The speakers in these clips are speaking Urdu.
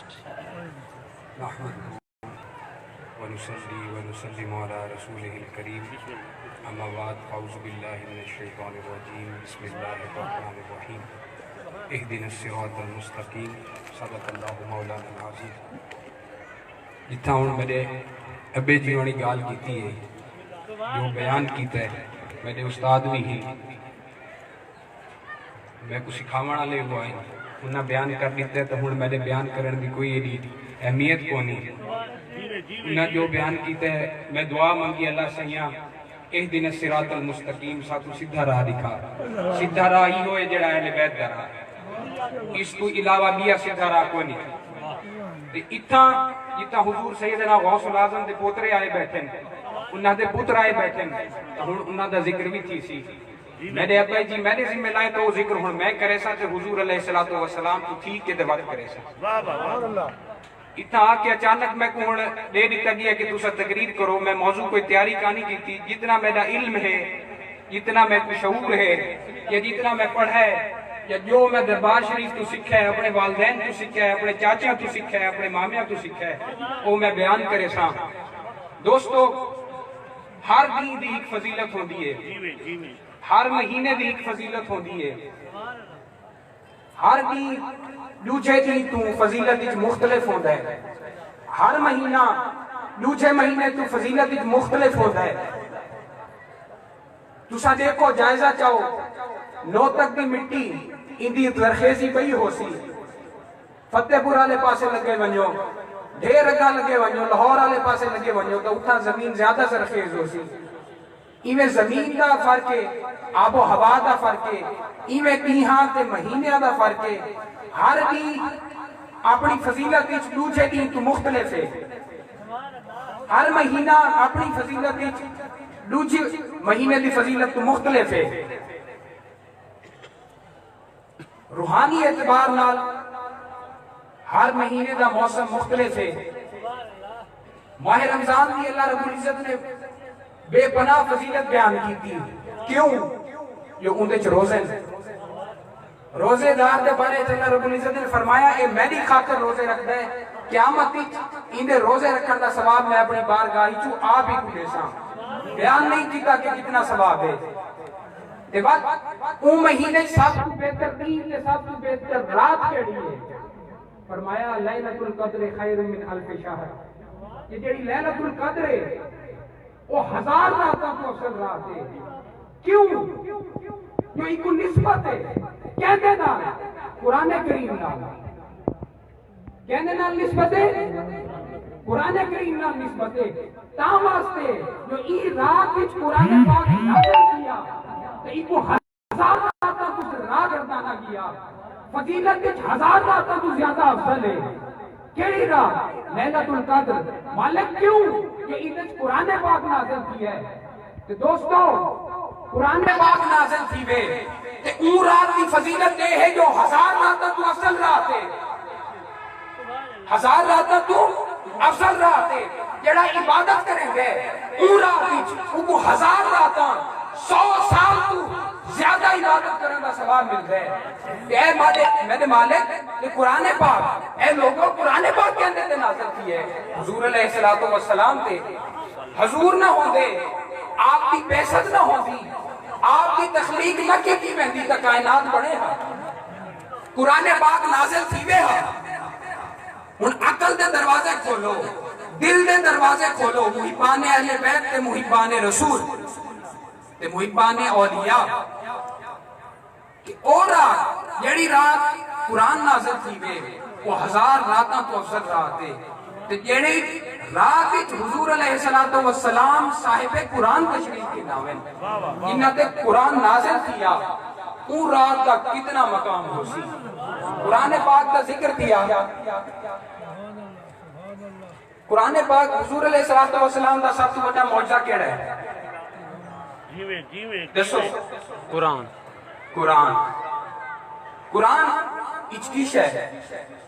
نحمده ونصلي ونسلم على رسوله الكريم اما بعد اعوذ باللہ من الشیطان الرجیم بسم اللہ الرحمن الرحیم اهدنا الصراط المستقیم صدق اللہ مولانا العظیم۔ جتھا ہوں میرے ابے جی نے گال کیتی ہے جو بیان کیتا ہے میرے استاد بھی ہی میں کو سکھاونا والے ہوا ہے انہیں بیان کر دیتا ہے تو ہوں میرے بیان کرنے کی کوئی ایڈی اہمیت کو نہیں۔ انہیں جو بیان کیتا ہے میں دعا منگی اللہ سیاں اہدنا الصراط المستقیم ساتھ سیدھا راہ دکھا، سیدھا راہ ہی ہوئے جڑا اہل بیت دا راہ، اس کو علاوہ بیا سیدھا راہ کو نہیں۔ اتھا حضور سیدنا غوث العظم دے پوترے آئے بیٹھیں، انہاں دے پتر آئے بیٹھیں، انہاں دا ذکر بھی تھی سی۔ میرے ابا جی میں نے ذمہ لائے تو وہ ذکر ہوں میں کرے سا تے حضور علیہ السلام کو ٹھیک کے دے وقت کرے سا۔ اتنا آکے اچانک میں کو دے دیتا گیا کہ تُسا تقریر کرو، میں موضوع کوئی تیاری کہانی کی تھی۔ جتنا میرا علم ہے، جتنا میں کو شعور ہے، یا جتنا میں پڑھا ہے، یا جو میں دربار شریف تو سکھا ہے، اپنے والدین تو سکھا ہے، اپنے چاچا تو سکھا ہے، اپنے مامیاں تو سکھا ہے، وہ میں بیان کرے سا۔ دوستو ہر دین دی ایک فضیلت ہوندی ہے، ہر مہینے دی ایک فضیلت ہوندی ہے، ہر دین دوجھے دین تو فضیلت اچ مختلف ہوتا ہے، ہر مہینہ دوجھے مہینے تو فضیلت اچ مختلف ہوتا ہے۔ تسا دیکھو جائزہ چاہو نو تک دی مٹی اندی زرخیزی بئی ہو سی، فتح پور والے پاسے لگے ونجو، ڈھیر اگا لگے ونجو، لاہور والے پاسے لگے ونجو تو اتنا زمین زیادہ زرخیز ہو سی۔ ایویں زمین دا فرق ہے، آب و ہوا دا فرق ہے، ایویں دیہاں تے مہینے دا فرق ہے۔ ہر دین اپنی فضیلت وچ دوجھے دین تو مختلف ہے، ہر مہینہ اپنی فضیلت وچ دوجھے مہینے دی فضیلت تو مختلف ہے۔ روحانی اعتبار نال ہر مہینے دا موسم مختلف ہے۔ ماہ رمضان دی اللہ رب العزت نے بے پناہ فضیلت بیان کی تھی، کیوں؟ جو اندے چ روزے روزے دار دے بارے اللہ رب العزت نے فرمایا اے میری خاطر روزے رکھتا ہے، قیامت اندے روزے رکھن دا ثواب میں اپنی بارگاہ چو آپ ہی کو دے ساں۔ بیان نہیں کیتا کہ کتنا ثواب ہے۔ تے بعد اون مہینے سب تو بہتر دین تے سب تو بہتر رات کیڑی ہے؟ فرمایا لیلۃ القدر خیر من الف شہر۔ یہ جڑی لیلۃ القدر ہے وہ ہزار راتوں کو افضل رات ہے۔ کیوں؟ جو ایک نسبت ہے کہنے نال قرآن کریم نال، کہنے نال نسبت ہے قرآن کریم نال نسبت ہے۔ تاں واسطے جو ای رات وچ قرآن پاک نازل کیا تے ایک ہزار راتوں کو راہ گردانا کیا، فضیلت وچ ہزار راتوں تو زیادہ افضل ہے۔ کیڑی رات؟ لیلۃ القدر۔ مالک کیوں؟ کہ ادھر قرآن پاک نازل کیا ہے۔ تو دوستو قرآن پاک نازل کی وے تے اون رات کی فضیلت یہ ہے جو ہزار راتوں تو افضل رات ہے، ہزار راتوں تو افضل رات ہے۔ جڑا عبادت کریں گے اون رات وچ وہ ہزار راتاں 100 سال تو زیادہ عبادت کرنے کا ثواب ملتا ہے۔ اے مالک میرے مالک یہ قرآن پاک، اے لوگوں قرآن پاک کے اندر نازل کی ہے۔ حضور علیہ السلام تے حضور نہ ہوندے، آپ کی بیست نہ ہوندی، آپ کی تخلیق نہ کی مہندی تا کائنات بڑھے ہاں، قرآن پاک نازل تھیوے ہاں۔ ان عقل دے دروازے کھولو، دل دے دروازے کھولو، محبان اہل بیت تے محبان رسول تے محبان اولیاء کہ او رات جڑی رات قرآن نازل تھیوے وہ ہزار راتاں تو افضل رات ہے۔ تے جڑی رات وچ حضور علیہ السلام صاحب قرآن تشریف کے ناویں جنہاں تے قرآن نازل کیا اون رات کا کتنا مقام ہو سی۔ قرآن پاک کا ذکر کیا، قرآن پاک حضور علیہ السلام دا سب تو بڑا معجزہ کیڑا ہے؟ دسو قرآن۔ قرآن قرآن اچکی شے ہے،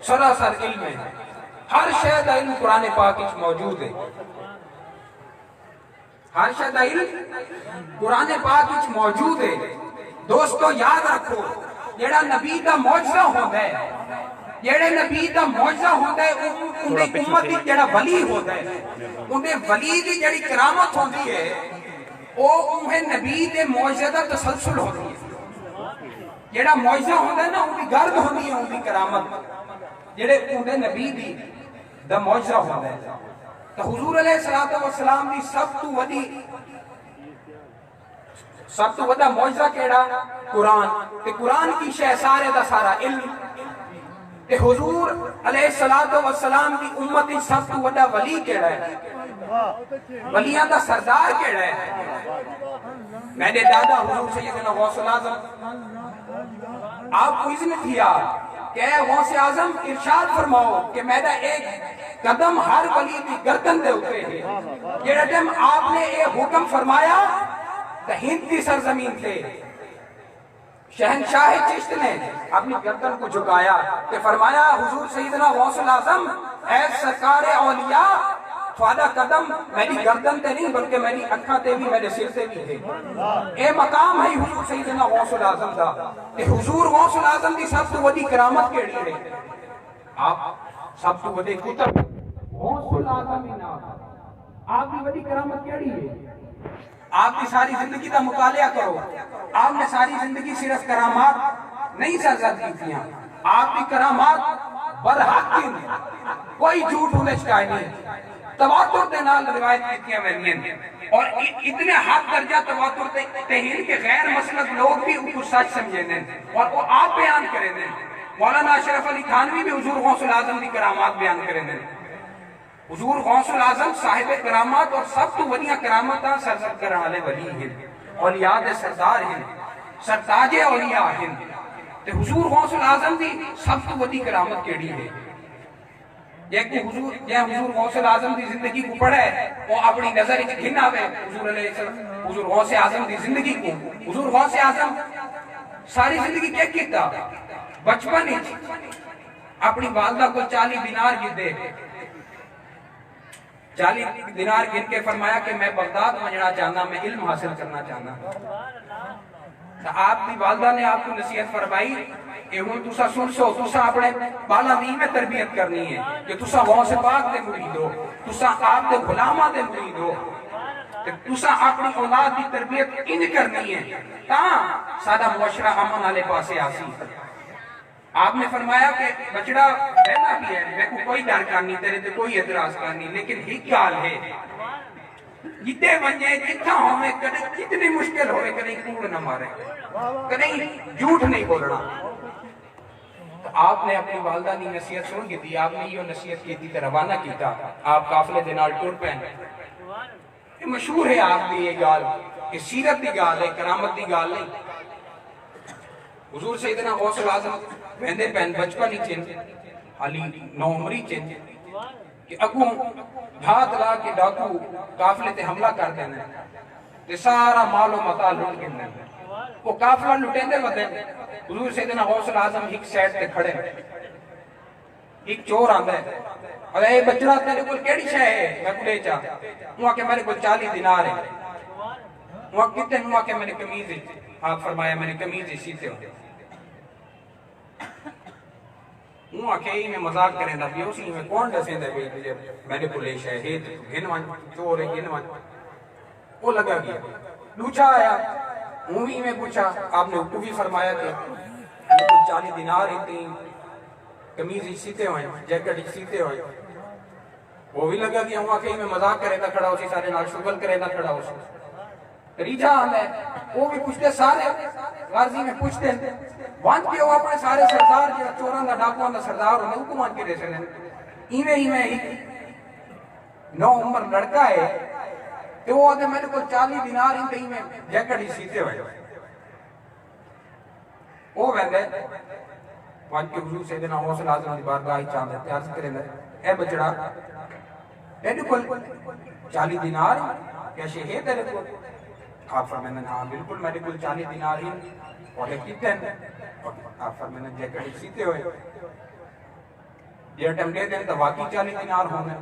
سراسر علم ہے، ہر شے دا علم قرآن پاک اچ موجود ہے، ہر شے دا علم قرآن پاک اچ موجود ہے۔ دوستو یاد رکھو جڑا نبی دا معجزہ ہوتا ہے جڑے نبی دا معجزہ ہوتا ہے اندے امت دی جڑا ولی ہوتا ہے اندے ولی دی جڑی کرامت ہوتی ہے وہ انہیں نبی دے معجزہ دا تسلسل ہوتی ہے جڑا معجزہ ہوتا ہے نا ان کی گرد ہوتی ہے ان کی کرامت جڑے اندے نبی دی دا معجزہ ہوتا ہے تو حضور علیہ السلام دی سب تو وڈا معجزہ کیڑا قرآن تے قرآن کی شے سارے دا سارا علم تے حضور علیہ السلام دی امت دی سب تو وڈا ولی کیڑا ہے ولیاں دا سردار کیڑا ہے میرے دادا حضور سیدنا غوث الاعظم آپ کو اذن کیا کہ اے غوث اعظم ارشاد فرماؤ کہ میرا ایک قدم ہر ولی دی گردن دے ہوتے ہیں جڑا ٹائم آپ نے ایک حکم فرمایا تو ہند کی سرزمین سے شہنشاہ چشت نے اپنی گردن کو جھکایا کہ فرمایا حضور سیدنا غوث الاعظم اے سرکار اولیاء تھوڑا قدم میری گردن تے نہیں بلکہ میری اکھاں تے بھی میرے سر تے بھی ہے اے مقام ہے حضور سیدنا غوث الاعظم دا کہ حضور غوث الاعظم دی سب تو بڑی کرامت کیڑی ہے آپ سب تو بڑے کتب غوث الاعظم ہی نہ آپ کی بڑی کرامت کیڑی ہے آپ کی ساری زندگی کا مطالعہ کرو آپ نے ساری زندگی صرف کرامات نہیں سرزد کی تھی آپ کی کرامات برحق کی کوئی جھوٹ ہونے چکائے نہیں تواتر دے نال روایت کیتیاں میں اور اتنے حد درجہ تواتر تہین کے غیر مسلک لوگ بھی ان کو سچ سمجھے دیں اور وہ آپ بیان کریں دیں مولانا اشرف علی تھانوی بھی حضور غوث الاعظم کی کرامات بیان کریں دیں حضور غوث الاعظم صاحب کرامات اور سب تو بڑیاں کرامتاں سرزد کرنے والے ولی ہیں اولیاء دے سردار ہیں سرتاج اولیاء ہیں تے حضور غوث الاعظم دی سب تو بڑی کرامت کیڑی ہے جے حضور غوث الاعظم دی زندگی کو پڑھے وہ اپنی نظر وچ گھن آوے حضور علیہ السلام حضور غوث اعظم دی زندگی کو حضور غوث اعظم ساری زندگی کیا کیتا بچپن وچ اپنی والدہ کو 40 دینار گدے 40 دینار گن کے فرمایا کہ میں بغداد پہنچنا چاہنا میں علم حاصل کرنا چاہنا تو آپ کی والدہ نے آپ کو نصیحت فرمائی کہ ہوں تسا سن سو تسا اپنے بالا دین میں تربیت کرنی ہے کہ تسا غوث پاک دے مرید ہو تسا آپ دے غلامہ دے مرید ہو تسا اپنی اولاد دی تربیت ان کرنی ہے تاں سادہ معاشرہ امن والے پاسے آسی آپ نے فرمایا کہ بچڑا رہنا بھی ہے میں کو کوئی ڈر کرنی تیرے تے کوئی اعتراض کرنی لیکن ہی کال ہے جتے ونجے جتھا ہوئے کتنی مشکل ہوئے کہیں کوڑ نہ مارے کہیں جھوٹ نہیں بولنا تو آپ نے اپنی والدہ نے نصیحت سن کی تھی آپ نے یہ نصیحت کی تھی تو روانہ کیتا آپ قافلے دنال ٹور پہنے یہ مشہور ہے آپ دی یہ گال کہ سیرت دی گال ہے کرامت دی گال نہیں حضور سیدنا غوث الاعظم ویندے پہن بچپن ہی چن علی نو عمری چن کہ اگوں دھات لا کے ڈاکو قافلے تے حملہ کر دینا تے سارا مال و متا لٹ گنا وہ قافلہ لٹیں دے ودے حضور سیدنا غوث الاعظم ایک سائڈ تے کھڑے ایک چور آندا ہے اور اے بچڑا تیرے کول کیڑی شے ہے میں کو لے جا وہ کہ میرے کول 40 دینار ہے وہ کتے ہوا کہ میں نے قمیض آپ فرمایا میں نے قمیض سیتے ہو وہ آکھے میں مذاق کریں دا بھی اسی میں کون دسیں دے بھی میرے کو لے شاہ ہے گھنوان چور ہے گھنوان وہ لگا گیا لوچا آیا مووی میں پوچھا آپ نے حکم بھی فرمایا کہ میں کل 40 دینار ہی قمیض سیتے ہوئے جیکٹ سیتے ہوئے وہ بھی لگا گیا وہ آکھے میں مذاق کریں دا کھڑا اسی سارے نال شغل کریں دا کھڑا اسی ریجا آن ہے وہ بھی پوچھتے سارے غازی میں پوچھتے ہیں وانت کے وہ اپنے سارے سردار جو چوران دا ڈاکوان دا سردار ہونے حکومان کے رہے ہیں ایمیں ہی نو عمر لڑکا ہے کہ وہ آدھے میرے کو 40 دینار ہی کہیں میں جیکٹ ہی سیتے ہوئے وہ ویندے وانت کے حضور سیدنا غوث الاعظم دی بارگاہ ہی چاندے تیار سے کریں اے بچڑا میرے کو 40 دینار کیا شہے تیرے کو آپ فرمائیں ہاں بالکل میرے کل 40 دینار ہی اور ایک کتے ہیں آپ فرمائیں جیکٹ سیتے ہوئے یہ ٹائم دے دیں تو واقعی 40 دینار ہونے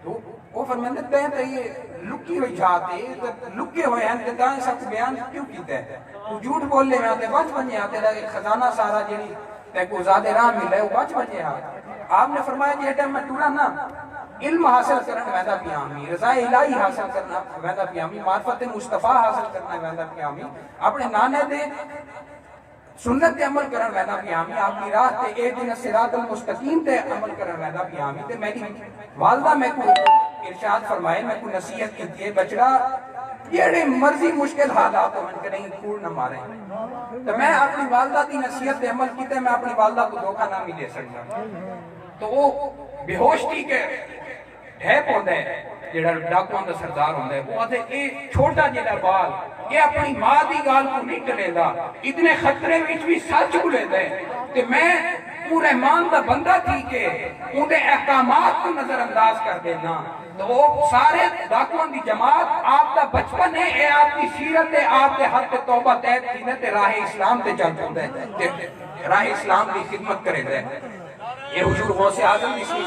تو وہ فرمائیں دیں تو یہ لکی ہوئی جاتے لکے ہوئے ہیں تو دائیں سب بیان کیوں کیتے ہیں تو جھوٹ بول لے میں آتے بچ بنجے آتے لگے خزانہ سارا جنی تے کو زیادہ راہ ملے وہ بچ بچے آپ نے فرمایا جی ٹائم میں ٹورا نا علم حاصل کرنا ویدا پیامی، رضا الہی حاصل کرنا ویدا پیامی، معرفت مصطفیٰ حاصل کرنا ویدا پیامی، اپنے نانے دے سنت تے عمل کرن ویدا پیامی، آپ کی راہ تے اے دن صراط المستقیم تے عمل کرن ویدا پیامی۔ تے میری والدہ میں کو ارشاد فرمائے، میں کو نصیحت کی بچڑا جیڑے مرضی مشکل حالات من کریں کوڑ نہ مارے، تو میں اپنی والدہ دی نصیحت تے عمل کیتے میں اپنی والدہ کو دھوکہ نہ ملے سکتا۔ تو وہ بے ہوش تھی کہ ڈھیپ ہوتا ہے جیڑا ڈاکوان دا سردار ہوتا ہے، وہ آتے اے چھوٹا جیڑا بال یہ اپنی ماں دی گال کو نہیں ٹلے دا، اتنے خطرے وچ بھی سچ کو لے دے کہ میں پورے مان دا بندہ تھی کہ انہیں احکامات کو نظر انداز کر دینا۔ تو وہ سارے ڈاکوان دی جماعت آپ دا بچپن ہے، اے آپ کی سیرت ہے، آپ دے حق توبہ تیت تھی راہ اسلام تے چل پوندا ہے، راہ اسلام دی خدمت کرے دے۔ یہ حضور غوث اعظم دی سی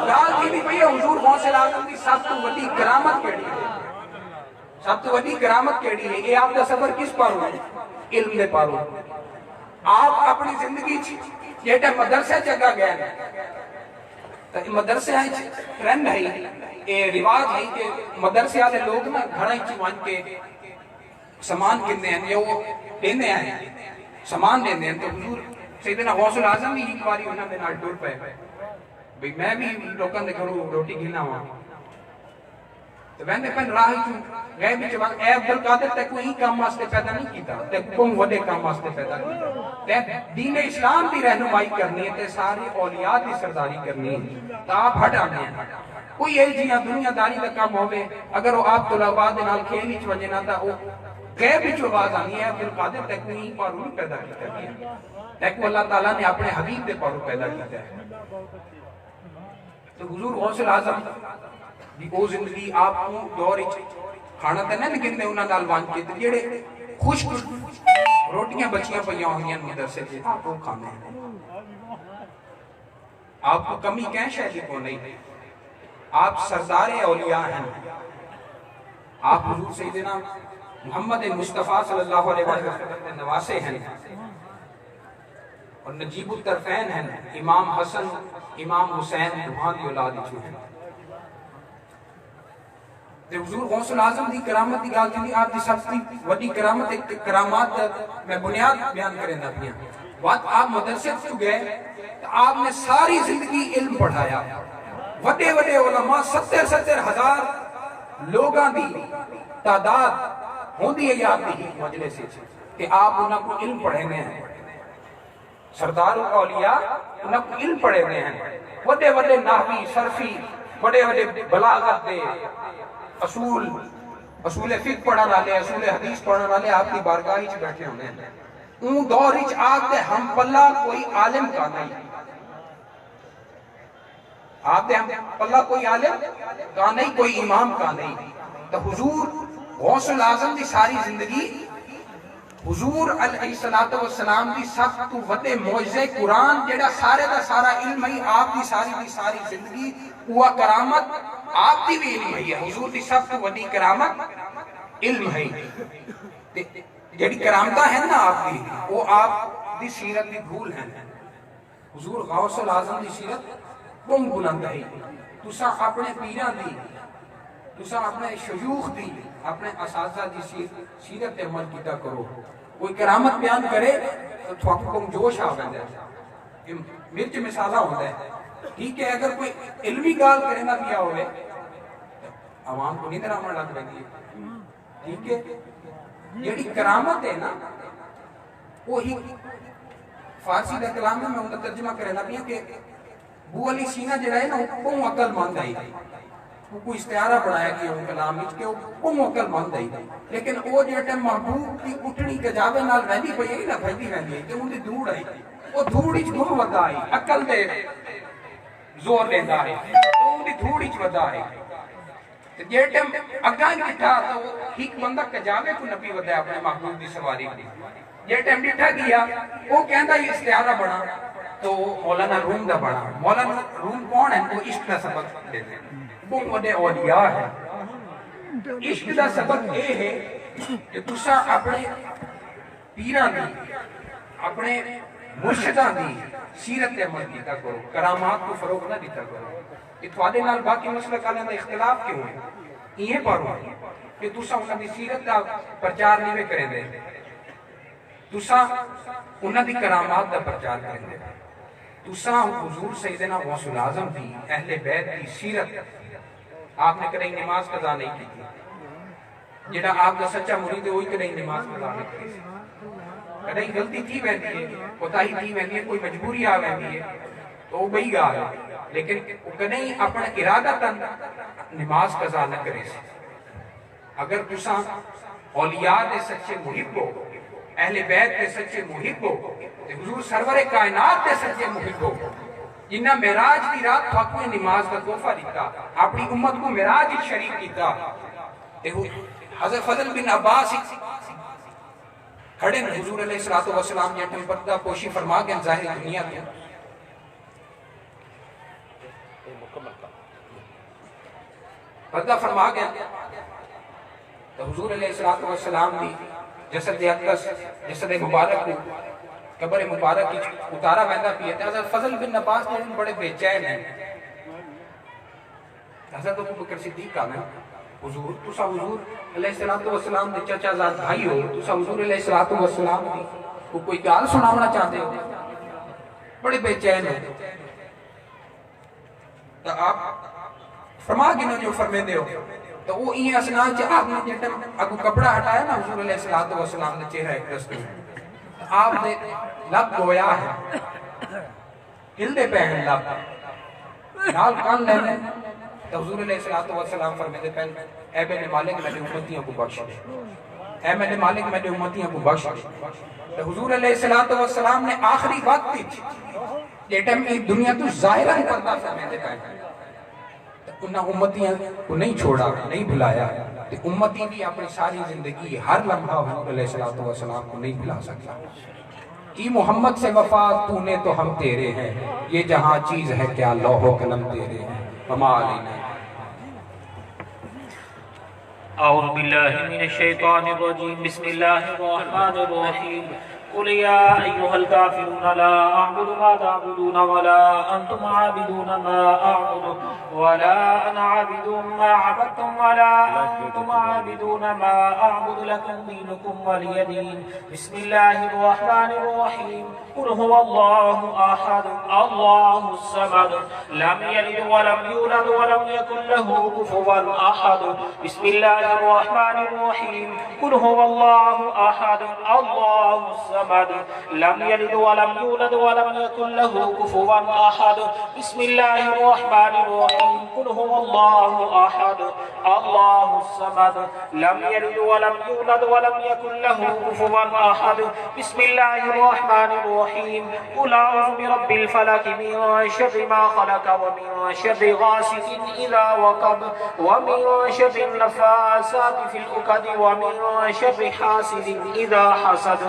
گال تھی بھی بھئی حضور غوث اعظم دی سب تو وڈی کرامت کیڑی ہے، سب تو وڈی کرامت کیڑی ہے؟ یہ آپ دا سفر کس پاروں ہے؟ علم دے پاروں۔ آپ اپنی زندگی جیٹا مدرسے چگا گئے تو مدرسے آئیں ٹرینڈ ہے، یہ رواج ہے کہ مدرسے آلے لوگ نا گھڑائی چوان کے سامان کندے ہیں یا وہ دینے ہیں سامان دینے ہیں۔ تو حضور سیدنا غوث اعظم بھی ایک باری انہوں نے نال ٹور پہ بھئی میں بھی لوگوں نے گھروں روٹی کھلنا ہوا، تو میں نے پہن راہ ہی چون غیب ہی چوان اے عبدالقادر تے کوئی کام واسطے پیدا نہیں کیتا، تے کم وڈے کام واسطے پیدا کیتا، تے دین اسلام دی رہنمائی کرنی ہے، تے ساری اولیاء دی سرداری کرنی ہے، تو آپ ہٹ آنے ہیں۔ کوئی ایک جیہاں دنیا داری کا کام ہوئے اگر وہ آپ طلباء دے نال کھیل ہی چوجنا تا وہ غیب ہی چو آواز آنی ہے عبدالقادر تے کوئی پارو نہیں پیدا کیتا ہے، تے کو اللہ تعالیٰ نے اپنے حبیب دے پارو پیدا کیتا ہے۔ تو حضور غوث اعظم دی وہ زندگی آپ کو دور کھانا تے نہیں گندے انہاں نال وان کے جڑے خشک روٹیاں بچیاں پئیاں ہوندیاں مدرسے تے آپ وہ کھانے ہیں، آپ کو کمی کہیں شہری کو نہیں، آپ سردار اولیاء ہیں، آپ حضور سیدنا محمد مصطفیٰ صلی اللہ علیہ وسلم کے نواسے ہیں اور نجیب الطرفین ہیں، امام حسن امام حسین روحان دی اولاد جو ہیں۔ حضور غوث اعظم دی کرامت دی گال تھی، آپ دی سب سے وڈی کرامت کرامات میں بنیاد بیان کریں دا پیا۔ وقت آپ مدرسے تو گئے تو آپ نے ساری زندگی علم پڑھایا، وڈے وڈے علماء 70 ہزار لوگاں دی تعداد ہوندی ہے یا آپ دی مجلس سے کہ آپ انہاں کو علم پڑھے گئے ہیں، سردار اولیاء انہاں کو علم پڑھے گئے ہیں، وڈے وڈے نحوی صرفی بڑے وڈے بلاغت دے اصول فقہ پڑھا والے اصول حدیث پڑھا والے آپ کی بارگاہ ہی بیٹھے ہونے ہیں۔ اون دور ہی آپ دے ہم پلہ کوئی عالم کا نہیں، آپ دے ہم پلہ کوئی عالم کا نہیں، کوئی امام کا نہیں۔ تو حضور غوث اعظم دی ساری زندگی حضور علیہ السلام دی سب تو وڈے معجزے قرآن جڑا سارے دا سارا علم ہے، آپ دی ساری زندگی وہ کرامت آپ دی بھی علم ہے، حضور دی سب تو وڈی کرامت علم ہے۔ جڑی کرامتہ ہے نا آپ دی وہ آپ دی سیرت دی بھول ہیں۔ حضور غوث اعظم دی سیرت بم بلند ہے، تسا اپنے پیران دی، تسا اپنے شیوخ دی، اپنے اساتذہ دی سیرت عمل کیتا کرو۔ کوئی کرامت بیان کرے تو تھوک کم جوش آ گیا ہے، مرچ مثالہ ہوتا ہے، ٹھیک ہے؟ اگر کوئی علمی گال کرے نہ کیا ہوئے عوام کو نہیں درامہ لگ رہی ہے، ٹھیک ہے؟ یہ کرامت ہے نا، وہی فارسی دا کلام میں انہوں نے ترجمہ کرے نہ بھی کہ بو علی سینہ جڑا ہے نا وہ عقل مند آئی، وہ کوئی استعارہ بڑھایا کہ ان کلام اس کے وہ عقل مند آئی، لیکن وہ جڑا محبوب کی اٹھنی کجاوے نال رہنی پئی ہے نا بھجی رہنی ہے کہ ان دی دھوڑ آئی، وہ دھوڑ اچ گم ودا آئی، عقل دے زور لیندہ ہے، تو ان دی دھوڑ اچ ودا آئی۔ جیڑ ٹائم اگاں ڈٹھا تو ایک بندہ کجاوے کو نبی ودا اپنے محبوب دی سواری کی، جیڑ ٹائم ڈٹھا گیا وہ کہندا یہ استعارہ بنا تو مولانا روم دا بنا۔ مولانا روم کون ہے؟ وہ عشق دا سبق دیتے ہیں، وہ وڈے اولیاء ہے۔ عشق دا سبق یہ ہے کہ تسا اپنے پیران دی، اپنے مرشداں دی سیرت عمل کیتا کرو، کرامات کو فروغ نہ دیتا کرو. کہ تھوڑے نال باقی مسلک والے دا اختلاف کیوں ہے؟ یہ پڑھو کہ تساں انہاں دی سیرت دا پرچار نہیں کریں دے، تساں انہاں دی کرامات دا پرچار کریں دے. تساں حضور سیدنا غوث العظم دی اہل بیت دی سیرت آپ نے کدی نماز قضا نہیں کی تھی. جڑا آپ دا سچا مرید ہے وہی کدی نماز قضا نہیں کی. کدی غلطی تھی ویندی ہے، کوتاہی تھی ویندی ہے، کوئی مجبوری آ ویندی ہے تو وہ بئی گال ہے، لیکن کدی اپنا ارادہ تن نماز قضا نہ کرے سی. اگر تساں اولیاء دے سچے محب ہو، اہل بیت دے سچے محب ہو، حضور سرور کائنات دے سچے محب ہو، جنہ معراج دی رات تھاکو نماز کا تحفہ دیتا، اپنی امت کو معراج شریک کیتا. حضرت فضل بن عباس کھڑے حضور علیہ السلام جہاں پردہ پوشی فرما گئے ظاہر دنیا میں پردہ فرما گیا تو حضور علیہ السلام دی جسد اقدس جسد مبارک کو قبر مبارک کی اتارا ویندا پیا تے حضرت فضل بن عباس نے بڑے بے چین ہیں. حضرت ابو بکر صدیق کا حضور تسا حضور علیہ السلام دے چچا زاد بھائی ہو، تسا حضور علیہ السلام دی کوئی گال سناونا چاہتے ہو، بڑے بے چین ہو. تو آپ فرما گنا جو فرمیندے ہو تو وہ این اسنان چاہ آپ نے جٹم اگو کپڑا ہٹایا نا حضور علیہ السلام نے چہرہ ایک دستو آپ نے لب گویا ہے ہل دے پہن لب نال کان لینے تو حضور علیہ السلام فرمیندے پہن اے میرے مالک میرے امتیوں کو بخش دے، اے میرے مالک میرے امتیوں کو بخش دے. تو حضور علیہ السلام نے آخری وقت جیٹم ایک دنیا تو ظاہرہ پردہ فرمیندے پہن انہاں امتیاں کو نہیں چھوڑا، نہیں بھلایا. کہ امتی بھی اپنی ساری زندگی ہر لمحہ حضور علیہ السلام کو نہیں بھلا سکتا. کی محمد سے وفا تو نے تو ہم تیرے ہیں، یہ جہاں چیز ہے کیا لوح و قلم تیرے ہیں. وما علینا. اعوذ باللہ من الشیطان الرجیم، بسم اللہ الرحمن الرحیم. قل یا ایہا الکافرون لا اعبد ما تعبدون ولا انتم عابدون ما اعبد ولا انا عابد ما عبدتم ولا انتم عابدون ما اعبد لكم دينكم ولي دين. بسم الله الرحمن الرحيم. قل هو الله احد الله الصمد لم يلد ولم يولد ولم يكن له كفوا احد. بسم الله الرحمن الرحيم. قل هو الله احد الله الصمد لم يلد ولم يولد ولم يكن له كفوا احد. بسم الله الرحمن الرحيم. قل هو الله احد الله الصمد لم يلد ولم يولد ولم يكن له كفوا احد. بسم الله الرحمن الرحيم. قل اعوذ برب الفلق من شر ما خلق ومن شر غاسق اذا وقب ومن شر النفاثات في العقد ومن شر حاسد اذا حسد.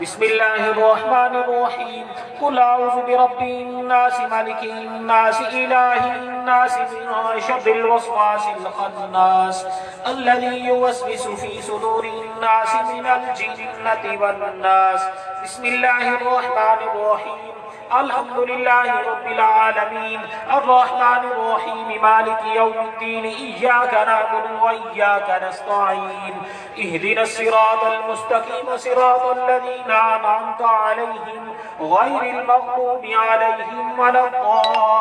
بسم الله الرحمن الرحيم. قل اعوذ برب الناس ملك الناس اله الناس من شر الوسواس الخناس الذي يوسوس في صدور الناس من الجنة والناس. بسم الله الرحمن الرحيم. الحمد لله رب العالمين الرحمن الرحيم مالك يوم الدين إياك نعبد وإياك نستعين اهدنا الصراط المستقيم صراط الذين أنعمت عليهم غير المغضوب عليهم ولا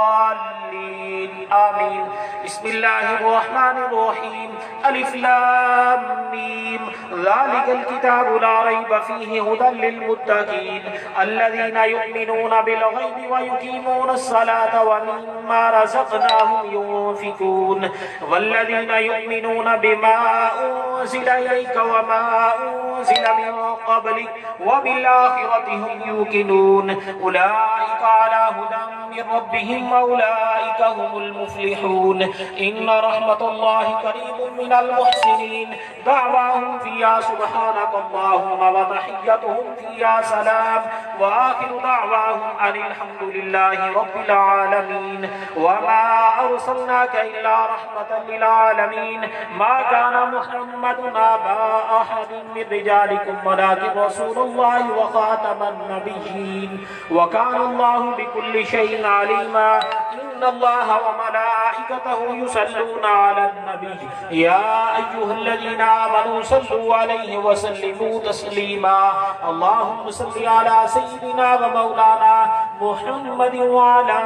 الضالين آمين. بسم الله الرحمن الرحيم. ألف لام ميم ذلك الكتاب لا ريب فيه هدى للمتقين الذين يؤمنون بالغيب ويقيمون الصلاة ومما رزقناهم ينفقون والذين يؤمنون بما أنزل إليك وما أنزل من قبلك وبالآخرة هم يوقنون أولئك على هدى من ربهم وأولئك هم المفلحون. إن رحمة الله قريب من المحسنين. دعواهم فيها سبحانك اللهم وتحيتهم فيها سلام وآخر دعواهم أن الحمد لله رب العالمين. وما أرسلناك إلا رحمة للعالمين. ما كان محمد أبا أحد من رجالكم ولكن رسول الله وخاتم النبيين وكان الله بكل شيء عليما. إن الله وملائكته يصلون على النبي يا أيها الذين آمنوا صلوا عليه وسلموا تسليما. اللهم صل على سيدنا ومولانا محمد وعلى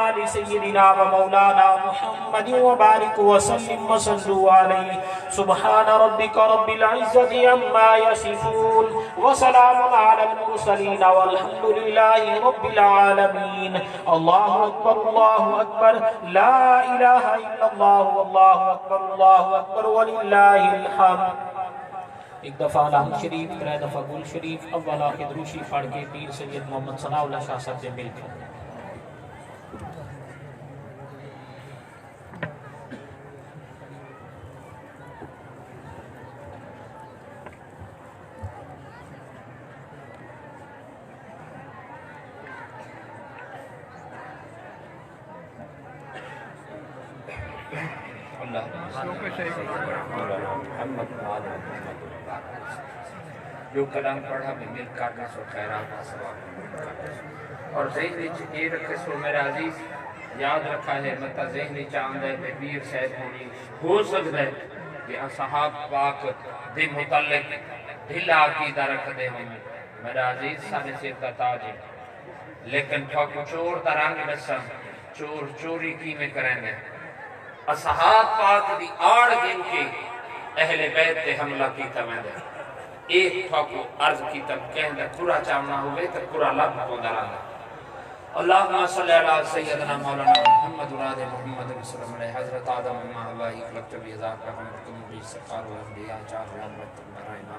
آل سيدنا ومولانا محمد وبارك وسلم وصلوا عليه. سبحان ربك رب العزة عما يصفون وسلام على المرسلين والحمد لله رب العالمين. الله أكبر الله أكبر لا إله إلا الله والله أكبر ولله الحمد. ایک دفعہ الحمد شریف، ترے دفعہ گل شریف، اول آخر دروشی پڑھ کے پیر سید محمد ثناء اللہ شاہ صاحب سے مل کر جو کلام پڑھا بھی مل کرنا سو خیرات کا ثواب اور ذہنی یہ رکھے سو میرے عزیز یاد رکھا ہے متا ذہنی چاند ہے پیر صاحب ہونی ہو سکتا ہے کہ اصحاب پاک دے متعلق ڈھلا عقیدہ رکھ دے ہوں میرے عزیز سانے سے تاج ہے لیکن ٹھوک چور ترانگ بسا چور چوری کی میں کریں گے اصحاب پاک دی آڑ گن کے اہل بیت تے حملہ کی تمہیں دے ایک ٹھوکو عرض کی تب کہن دے پورا چاہنا ہوئے تو پورا لب کو درانا. اللہم صلی اللہ سیدنا مولانا محمد وراد محمد رسول اللہ حضرت آدم امہ ہوائی اقلقت بیزاد کا حمدکم بھی سفار و انبیاء چار لنبت برائنا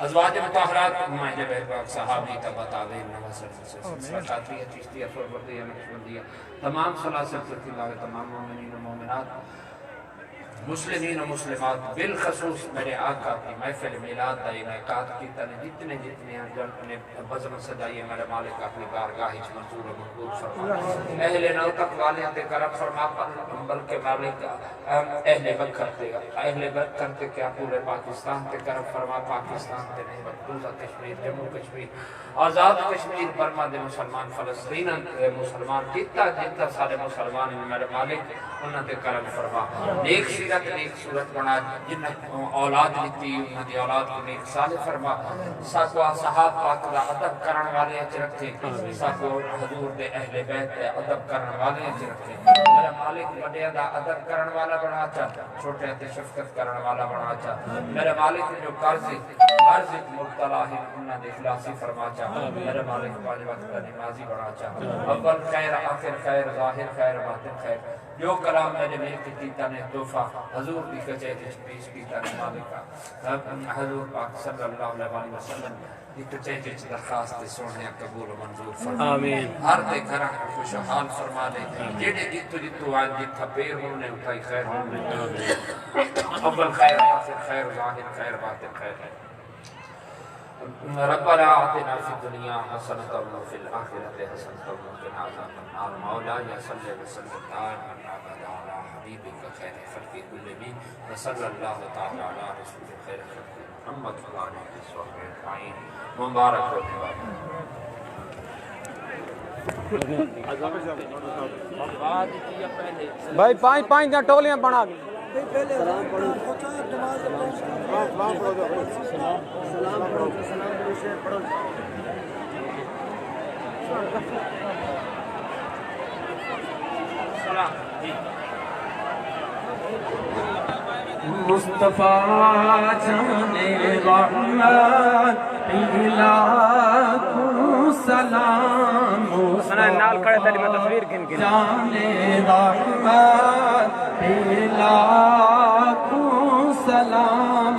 ازواج متحرات امہ جب احباب صحابی تبت آوین نواسر سرکاتریہ چشتیہ فربردیہ نقشبندیہ تمام صلاح سلطی اللہ تمام مومنین و مومنات مسلمین و مسلمات بالخصوص میرے آقا کی محفل میلاد دا انعقاد کی تنے جتنے انجل اپنے بزم سجائیے میرے مالک اپنی بارگاہ منظور و مقبول فرما اہل نوتق والے تے کرم فرما بلکہ مالک اہل بکر تے کیا پورے پاکستان تے کرم فرما پاکستان تے نہیں مقبوضہ کشمیر جموں کشمیر آزاد کشمیر برما دے مسلمان فلسطین مسلمان جتا سارے مسلمان میرے مالک انہاں تے کرم فرما نیک سیرت نیک صورت بنا جن اولاد لیتی انہاں دی اولاد کو نیک صالح فرما ساکو صحاب پاک دا ادب کرن والے اچ رکھے ساکو حضور دے اہل بیت دے ادب کرن والے اچ رکھے میرا مالک بڑے دا ادب کرن والا بنا چا چھوٹے تے شفقت کرن والا بنا چا میرا مالک جو قرض مبتلا ہے انہاں دے اخلاصی فرما چا میرا مالک پانچ وقت کا نمازی بنا چا اول خیر آخر خیر ظاہر خیر باطن خیر جو کلام میرے ملک کیتا نے تحفہ حضور کی کچھے پیش کیتا نے مالکہ حضور پاک صلی اللہ علیہ وسلم کی کچھے درخواست سونے قبول و منظور فرما آمین ہر دے گھرہ خوشحال فرما دے جیڑے جتو آج جتھا پیر ہونے اٹھائی خیر ہونے اول خیر آخر خیر ظاہر خیر باطن خیر ربنا آتنا فی الدنیا حسنۃ وفی الآخرۃ حسنۃ وقنا عذاب النار مولانا صلی وسلم دائما ابدا علی حبیبک خیر خلق کلہم وصلی اللہ تعالی علی رسول خیر خلق محمد صلی اللہ علیہ وسلم مبارک ہو بھائی پانچ دن ٹولیاں بنا گئے سلام پڑھو سلام پڑھو مصطفیٰ جانے رحمت لاکھوں سلام جانے رحمت